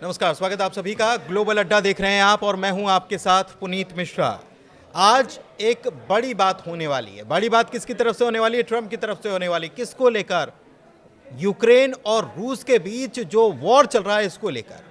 नमस्कार, स्वागत है आप सभी का। ग्लोबल अड्डा देख रहे हैं आप और मैं हूं आपके साथ पुनीत मिश्रा। आज एक बड़ी बात होने वाली है। बड़ी बात किसकी तरफ से होने वाली है? ट्रंप की तरफ से होने वाली। किसको लेकर? यूक्रेन और रूस के बीच जो वॉर चल रहा है इसको लेकर।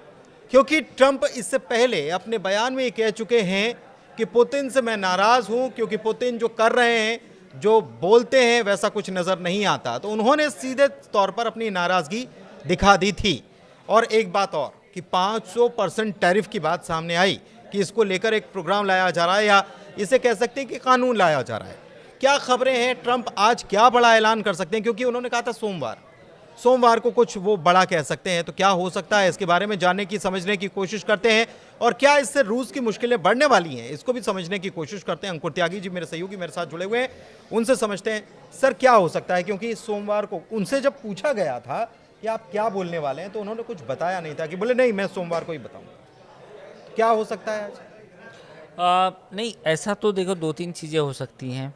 क्योंकि ट्रंप इससे पहले अपने बयान में ये कह चुके हैं कि पुतिन से मैं नाराज हूं क्योंकि पुतिन जो कर रहे हैं, जो बोलते हैं वैसा कुछ नजर नहीं आता। तो उन्होंने सीधे तौर पर अपनी नाराजगी दिखा दी थी। और एक बात और कि 500% टैरिफ की बात सामने आई कि इसको लेकर एक प्रोग्राम लाया जा रहा है, या इसे कह सकते हैं कि कानून लाया जा रहा है। क्या खबरें हैं? ट्रंप आज क्या बड़ा ऐलान कर सकते हैं? क्योंकि उन्होंने कहा था सोमवार को कुछ वो बड़ा कह सकते हैं। तो क्या हो सकता है, इसके बारे में जानने की, समझने की कोशिश करते हैं। और क्या इससे रूस की मुश्किलें बढ़ने वाली हैं, इसको भी समझने की कोशिश करते हैं। अंकुर त्यागी जी मेरे सहयोगी मेरे साथ जुड़े हुए हैं, उनसे समझते हैं सर क्या हो सकता है। क्योंकि सोमवार को उनसे जब पूछा गया था कि आप क्या बोलने वाले हैं, तो उन्होंने कुछ बताया नहीं था, कि बोले नहीं मैं सोमवार को ही बताऊंगा। क्या हो सकता है आज? नहीं, ऐसा तो देखो, दो तीन चीज़ें हो सकती हैं।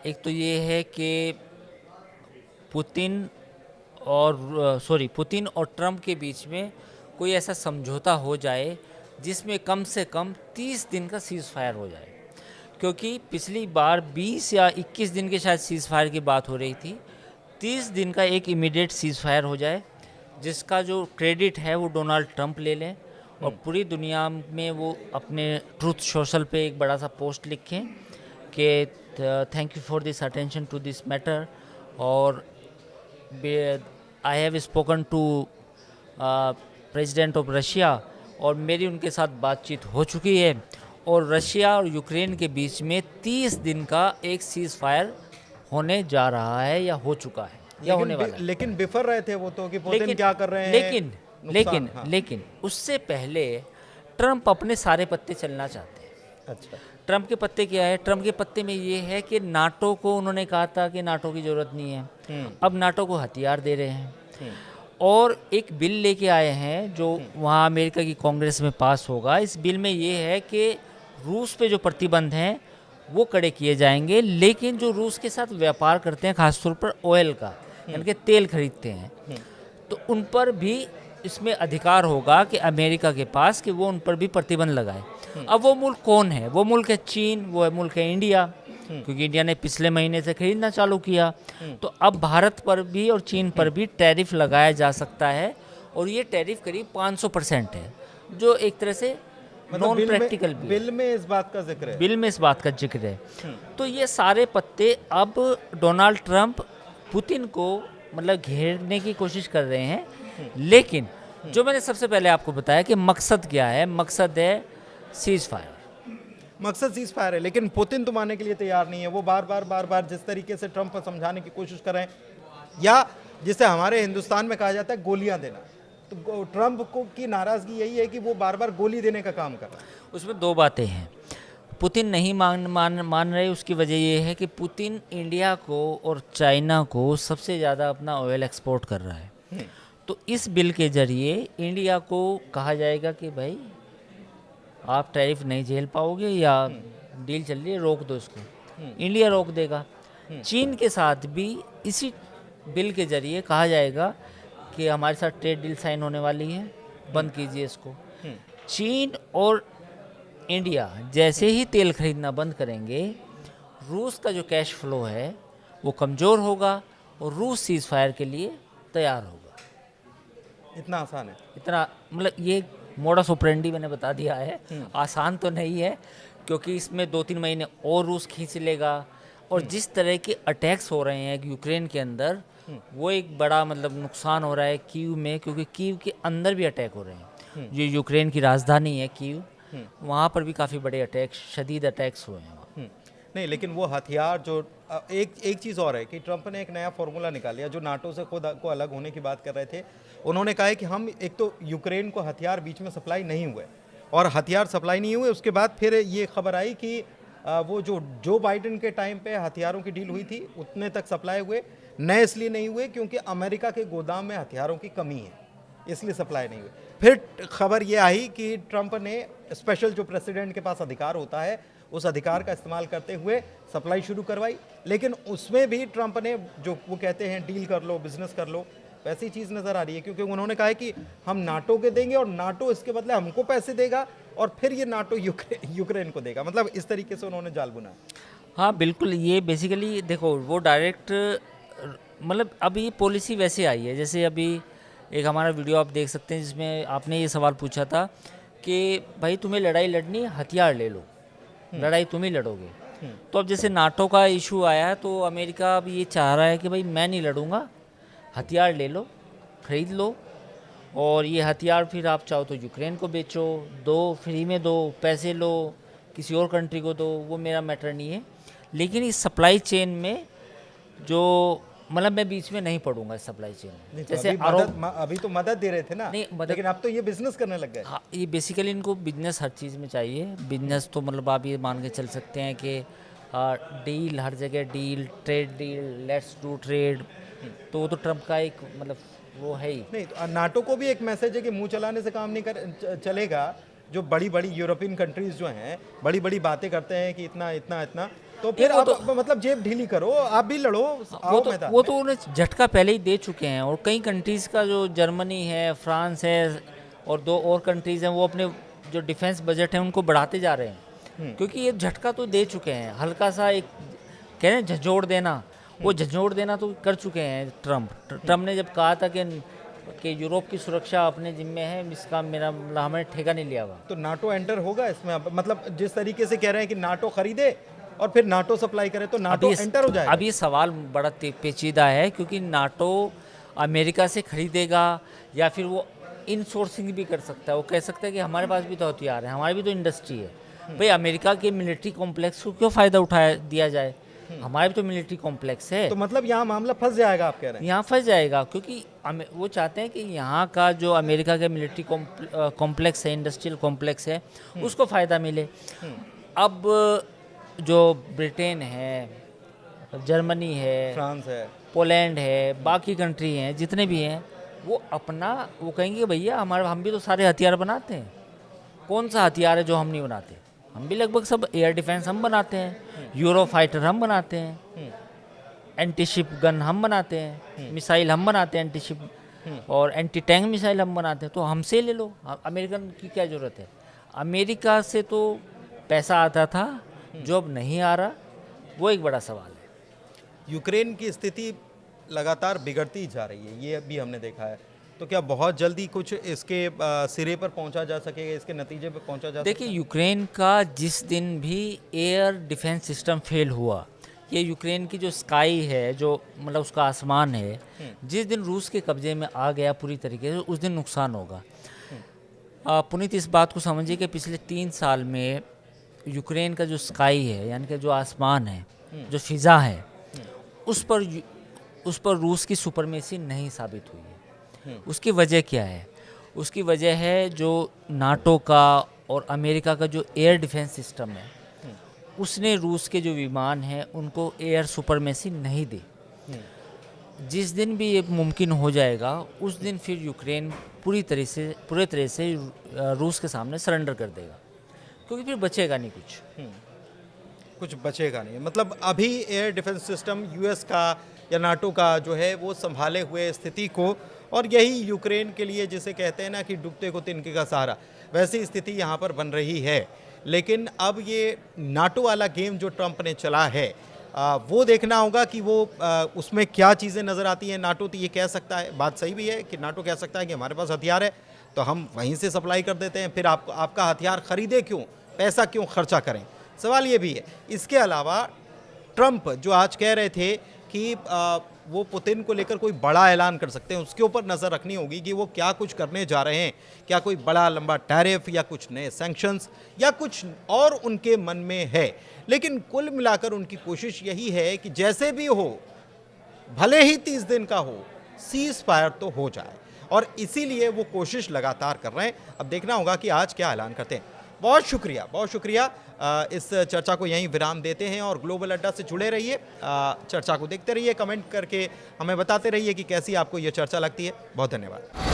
एक तो ये है कि पुतिन और ट्रंप के बीच में कोई ऐसा समझौता हो जाए जिसमें कम से कम 30 दिन का सीज़ फायर हो जाए। क्योंकि पिछली बार 20 या 21 दिन के शायद सीज़ फायर की बात हो रही थी। 30 दिन का एक इमीडिएट सीज़ फायर हो जाए, जिसका जो क्रेडिट है वो डोनाल्ड ट्रंप ले लें और पूरी दुनिया में वो अपने ट्रूथ सोशल पे एक बड़ा सा पोस्ट लिखें कि thank you for this attention to this matter, और I have spoken to president of Russia, और मेरी उनके साथ बातचीत हो चुकी है और रशिया और यूक्रेन के बीच में 30 दिन का एक सीज़ फायर होने जा रहा है या हो चुका है या होने वाला है। लेकिन बिफर रहे थे वो तो कि पुतिन क्या कर रहे हैं। लेकिन उससे पहले ट्रंप अपने सारे पत्ते चलना चाहते हैं। अच्छा, ट्रंप के पत्ते क्या है? ट्रंप के पत्ते में ये है कि नाटो को उन्होंने कहा था कि नाटो की ज़रूरत नहीं है। अब नाटो को हथियार दे रहे हैं और एक बिल लेके आए हैं जो वहाँ अमेरिका की कांग्रेस में पास होगा। इस बिल में ये है कि रूस पे जो प्रतिबंध हैं वो कड़े किए जाएंगे, लेकिन जो रूस के साथ व्यापार करते हैं, खासतौर पर ऑयल का, यानी कि तेल खरीदते हैं, तो उन पर भी इसमें अधिकार होगा कि अमेरिका के पास कि वो उन पर भी प्रतिबंध लगाए। अब वो मुल्क कौन है? वो मुल्क है चीन, वो मुल्क है इंडिया, क्योंकि इंडिया ने पिछले महीने से खरीदना चालू किया। तो अब भारत पर भी और चीन पर भी टैरिफ लगाया जा सकता है, और ये टैरिफ करीब 500% है, जो एक तरह से नॉन प्रैक्टिकल बिल में इस बात का जिक्र है। बिल में इस बात का जिक्र है। तो ये सारे पत्ते अब डोनाल्ड ट्रंप पुतिन को मतलब घेरने की कोशिश कर रहे हैं। लेकिन जो मैंने सबसे पहले आपको बताया कि मकसद क्या है, मकसद है सीज फायर। मकसद सीज फायर है, लेकिन पुतिन तो मानने के लिए तैयार नहीं है। वो बार बार जिस तरीके से ट्रंप को समझाने की कोशिश कर रहे हैं, या जिसे हमारे हिंदुस्तान में कहा जाता है गोलियां देना, तो ट्रंप को की नाराजगी यही है कि वो बार बार गोली देने का काम कर रहा है। उसमें दो बातें हैं। पुतिन नहीं मान रहे। उसकी वजह ये है कि पुतिन इंडिया को और चाइना को सबसे ज़्यादा अपना ऑयल एक्सपोर्ट कर रहा है। तो इस बिल के जरिए इंडिया को कहा जाएगा कि भाई आप टैरिफ नहीं झेल पाओगे, या डील चल रही है रोक दो इसको। इंडिया रोक देगा। चीन के साथ भी इसी बिल के जरिए कहा जाएगा कि हमारे साथ ट्रेड डील साइन होने वाली है, बंद कीजिए इसको। चीन और इंडिया जैसे ही तेल खरीदना बंद करेंगे, रूस का जो कैश फ्लो है वो कमज़ोर होगा और रूस सीज फायर के लिए तैयार होगा। इतना आसान है? इतना मतलब ये मोडस ऑपरेंडी मैंने बता दिया है। आसान तो नहीं है, क्योंकि इसमें 2-3 महीने और रूस खींच लेगा। और जिस तरह के अटैक्स हो रहे हैं यूक्रेन के अंदर, वो एक बड़ा मतलब नुकसान हो रहा है कीव में, क्योंकि कीव के अंदर भी अटैक हो रहे हैं। जो यूक्रेन की राजधानी है कीव, वहाँ पर भी काफ़ी बड़े अटैक्स, शदीद अटैक्स हुए हैं। नहीं, लेकिन वो हथियार जो एक चीज़ और है कि ट्रंप ने एक नया फॉर्मूला निकाल लिया। जो नाटो से खुद को अलग होने की बात कर रहे थे, उन्होंने कहा है कि हम एक तो यूक्रेन को हथियार बीच में सप्लाई नहीं हुए, और हथियार सप्लाई नहीं हुए, उसके बाद फिर ये खबर आई कि वो जो बाइडेन के टाइम पे हथियारों की डील हुई थी उतने तक सप्लाई हुए, नए इसलिए नहीं हुए क्योंकि अमेरिका के गोदाम में हथियारों की कमी है, इसलिए सप्लाई नहीं हुई। फिर खबर ये आई कि ट्रंप ने स्पेशल जो प्रेसिडेंट के पास अधिकार होता है, उस अधिकार का इस्तेमाल करते हुए सप्लाई शुरू करवाई। लेकिन उसमें भी ट्रंप ने, जो वो कहते हैं डील कर लो, बिजनेस कर लो, वैसी चीज़ नज़र आ रही है, क्योंकि उन्होंने कहा है कि हम नाटो के देंगे और नाटो इसके बदले हमको पैसे देगा और फिर ये नाटो यूक्रेन को देगा। मतलब इस तरीके से उन्होंने जाल बुना। हाँ बिल्कुल, ये बेसिकली देखो वो डायरेक्ट मतलब अभी ये पॉलिसी वैसे आई है, जैसे अभी एक हमारा वीडियो आप देख सकते हैं जिसमें आपने ये सवाल पूछा था कि भाई तुम्हें लड़ाई लड़नी है, हथियार ले लो, लड़ाई तुम ही लड़ोगे। तो अब जैसे नाटो का इशू आया है तो अमेरिका अब ये चाह रहा है कि भाई मैं नहीं लड़ूंगा, हथियार ले लो, खरीद लो, और ये हथियार फिर आप चाहो तो यूक्रेन को बेचो, दो फ्री में दो, पैसे लो, किसी और कंट्री को दो, वो मेरा मैटर नहीं है। लेकिन इस सप्लाई चेन में जो मतलब मैं बीच में नहीं पड़ूंगा इस सप्लाई चेन में। तो जैसे अभी तो मदद दे रहे थे ना, नहीं मदद, लेकिन अब तो ये बिजनेस करने लग गए। हाँ ये बेसिकली इनको बिजनेस हर चीज़ में चाहिए। बिजनेस तो मतलब आप ये मान के चल सकते हैं कि डील, हर जगह deal, trade deal, let's do trade, तो वो तो ट्रम्प का एक मतलब वो है ही। नहीं तो नाटो को भी एक मैसेज है कि मुंह चलाने से काम नहीं चलेगा। जो बड़ी बड़ी यूरोपियन कंट्रीज जो हैं बड़ी बड़ी बातें करते हैं कि इतना इतना इतना, तो फिर आप मतलब जेब ढीली करो, आप भी लड़ो, आओ मैदान वो में। तो उन्हें झटका पहले ही दे चुके हैं, और कई कंट्रीज़ का जो जर्मनी है, फ्रांस है और दो और कंट्रीज़ हैं, वो अपने जो डिफेंस बजट है उनको बढ़ाते जा रहे हैं, क्योंकि ये झटका तो दे चुके हैं। हल्का सा एक कह रहे हैं झंझोड़ देना, वो झंझोड़ देना तो कर चुके हैं ट्रम्प ने जब कहा था कि यूरोप की सुरक्षा अपने जिम्मे है, इसका मेरा मतलब हमने ठेका नहीं लिया हुआ। तो नाटो एंटर होगा इसमें अब? मतलब जिस तरीके से कह रहे हैं कि नाटो खरीदे और फिर नाटो सप्लाई करे तो नाटो एंटर हो जाएगा। अब ये सवाल बड़ा पेचीदा है, क्योंकि नाटो अमेरिका से खरीदेगा या फिर वो इनसोर्सिंग भी कर सकता है। वो कह सकता है कि हमारे पास भी तो हथियार है, हमारी भी तो इंडस्ट्री है, भाई अमेरिका के मिलिट्री कॉम्प्लेक्स को क्यों फ़ायदा उठाया दिया जाए, हमारे भी तो मिलिट्री कॉम्प्लेक्स है। तो मतलब यहाँ मामला फंस जाएगा, आप कह रहे हैं? यहाँ फंस जाएगा, क्योंकि वो चाहते हैं कि यहाँ का जो अमेरिका का मिलिट्री कॉम्प्लेक्स है, इंडस्ट्रियल कॉम्प्लेक्स है, उसको फ़ायदा मिले। अब जो ब्रिटेन है, जर्मनी है, फ्रांस है, पोलैंड है, बाकी कंट्री हैं जितने भी हैं, वो अपना वो कहेंगे भैया हम भी तो सारे हथियार बनाते हैं, कौन सा हथियार है जो हम नहीं बनाते, हम भी लगभग सब एयर डिफेंस हम बनाते हैं, यूरो फाइटर हम बनाते हैं, एंटी शिप गन हम बनाते हैं, मिसाइल हम बनाते हैं एंटी शिप, और एंटी टैंक मिसाइल हम बनाते हैं, तो हमसे ले लो, अमेरिकन की क्या ज़रूरत है। अमेरिका से तो पैसा आता था, जो अब नहीं आ रहा, वो एक बड़ा सवाल है। यूक्रेन की स्थिति लगातार बिगड़ती जा रही है, ये भी हमने देखा है। तो क्या बहुत जल्दी कुछ इसके सिरे पर पहुंचा जा सकेगा, इसके नतीजे पर पहुंचा जा देखिए, यूक्रेन का जिस दिन भी एयर डिफेंस सिस्टम फेल हुआ, ये यूक्रेन की जो स्काई है, जो मतलब उसका आसमान है, जिस दिन रूस के कब्जे में आ गया पूरी तरीके से, उस दिन नुकसान होगा। पुनीत, इस बात को समझिए कि पिछले 3 साल में यूक्रेन का जो स्काई है, यानी कि जो आसमान है, जो फिज़ा है, उस पर रूस की सुपरमेसी नहीं साबित हुई है। उसकी वजह क्या है? उसकी वजह है जो नाटो का और अमेरिका का जो एयर डिफेंस सिस्टम है, उसने रूस के जो विमान हैं उनको एयर सुपरमेसी नहीं दी। जिस दिन भी ये मुमकिन हो जाएगा, उस दिन फिर यूक्रेन पूरे तरह से रूस के सामने सरेंडर कर देगा, क्योंकि फिर बचेगा नहीं कुछ बचेगा नहीं। मतलब अभी एयर डिफेंस सिस्टम यूएस का या नाटो का जो है वो संभाले हुए स्थिति को, और यही यूक्रेन के लिए जिसे कहते हैं ना कि डूबते को तिनके का सहारा, वैसी स्थिति यहाँ पर बन रही है। लेकिन अब ये नाटो वाला गेम जो ट्रंप ने चला है, वो देखना होगा कि वो उसमें क्या चीज़ें नज़र आती हैं। नाटो तो ये कह सकता है, बात सही भी है कि नाटो कह सकता है कि हमारे पास हथियार है तो हम वहीं से सप्लाई कर देते हैं, फिर आपका हथियार खरीदे क्यों, पैसा क्यों खर्चा करें, सवाल ये भी है। इसके अलावा ट्रंप जो आज कह रहे थे कि वो पुतिन को लेकर कोई बड़ा ऐलान कर सकते हैं, उसके ऊपर नज़र रखनी होगी कि वो क्या कुछ करने जा रहे हैं। क्या कोई बड़ा लंबा टैरिफ या कुछ नए सैंक्शंस या कुछ और उनके मन में है। लेकिन कुल मिलाकर उनकी कोशिश यही है कि जैसे भी हो, भले ही 30 दिन का हो, सीज फायर तो हो जाए, और इसीलिए वो कोशिश लगातार कर रहे हैं। अब देखना होगा कि आज क्या ऐलान करते हैं। बहुत शुक्रिया। इस चर्चा को यहीं विराम देते हैं और ग्लोबल अड्डा से जुड़े रहिए, चर्चा को देखते रहिए, कमेंट करके हमें बताते रहिए कि कैसी आपको ये चर्चा लगती है। बहुत धन्यवाद।